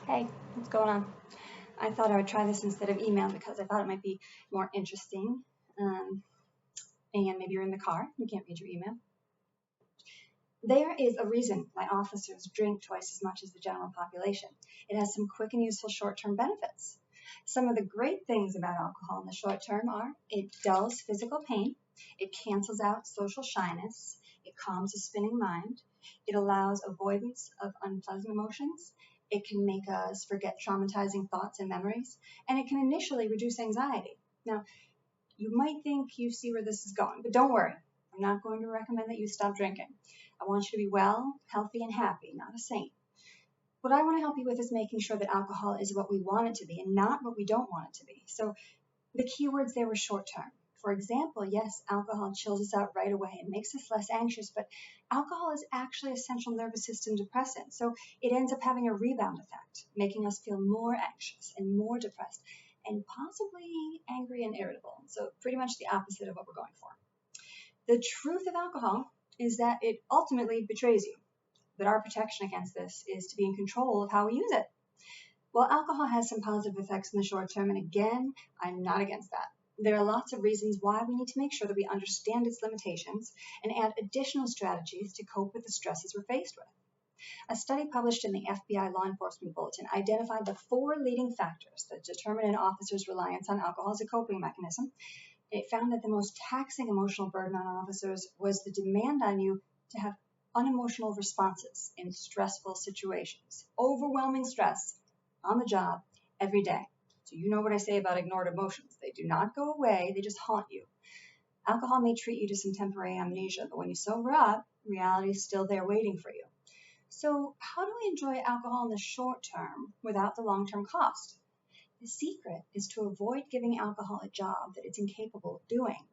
Hey, what's going on? I thought I would try this instead of email because I thought it might be more interesting. Um, and maybe you're in the car, you can't read your email. There is a reason why officers drink twice as much as the general population. It has some quick and useful short term benefits. Some of the great things about alcohol in the short term are it dulls physical pain, it cancels out social shyness, it calms a spinning mind, it allows avoidance of unpleasant emotions, it can make us forget traumatizing thoughts and memories, and it can initially reduce anxiety. Now, you might think you see where this is going, but don't worry. I'm not going to recommend that you stop drinking. I want you to be well, healthy, and happy, not a saint. What I want to help you with is making sure that alcohol is what we want it to be and not what we don't want it to be. So the keywords there were short term. For example, yes, alcohol chills us out right away and makes us less anxious, but alcohol is actually a central nervous system depressant. So it ends up having a rebound effect, making us feel more anxious and more depressed and possibly angry and irritable. So pretty much the opposite of what we're going for. The truth of alcohol is that it ultimately betrays you, but our protection against this is to be in control of how we use it. While alcohol has some positive effects in the short term, and again, I'm not against that. There are lots of reasons why we need to make sure that we understand its limitations and add additional strategies to cope with the stresses we're faced with. A study published in the FBI Law Enforcement Bulletin identified the four leading factors that determine an officer's reliance on alcohol as a coping mechanism. It found that the most taxing emotional burden on officers was the demand on you to have unemotional responses in stressful situations, overwhelming stress on the job every day. So you know what I say about ignored emotions. They do not go away, they just haunt you. Alcohol may treat you to some temporary amnesia, but when you sober up, reality is still there waiting for you. So how do we enjoy alcohol in the short term without the long-term cost? The secret is to avoid giving alcohol a job that it's incapable of doing.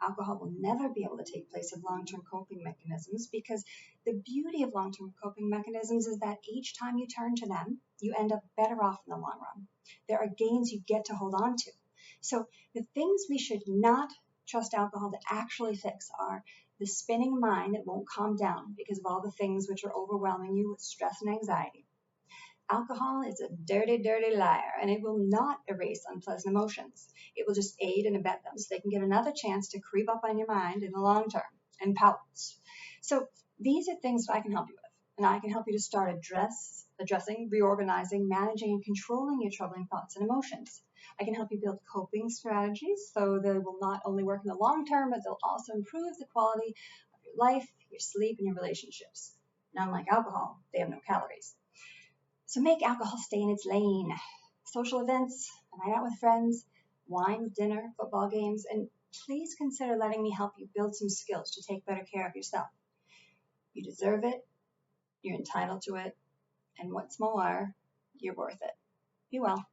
Alcohol will never be able to take place of long-term coping mechanisms because the beauty of long-term coping mechanisms is that each time you turn to them, you end up better off in the long run. There are gains you get to hold on to. So the things we should not trust alcohol to actually fix are the spinning mind that won't calm down because of all the things which are overwhelming you with stress and anxiety. Alcohol is a dirty, dirty liar, and it will not erase unpleasant emotions. It will just aid and abet them so they can get another chance to creep up on your mind in the long term and pounce. So these are things that I can help you with, and I can help you to start addressing, reorganizing, managing, and controlling your troubling thoughts and emotions. I can help you build coping strategies so they will not only work in the long term, but they'll also improve the quality of your life, your sleep, and your relationships. And unlike alcohol, they have no calories. So make alcohol stay in its lane. Social events, a night out with friends, wine with dinner, football games, and please consider letting me help you build some skills to take better care of yourself. You deserve it, you're entitled to it, and what's more, you're worth it. Be well.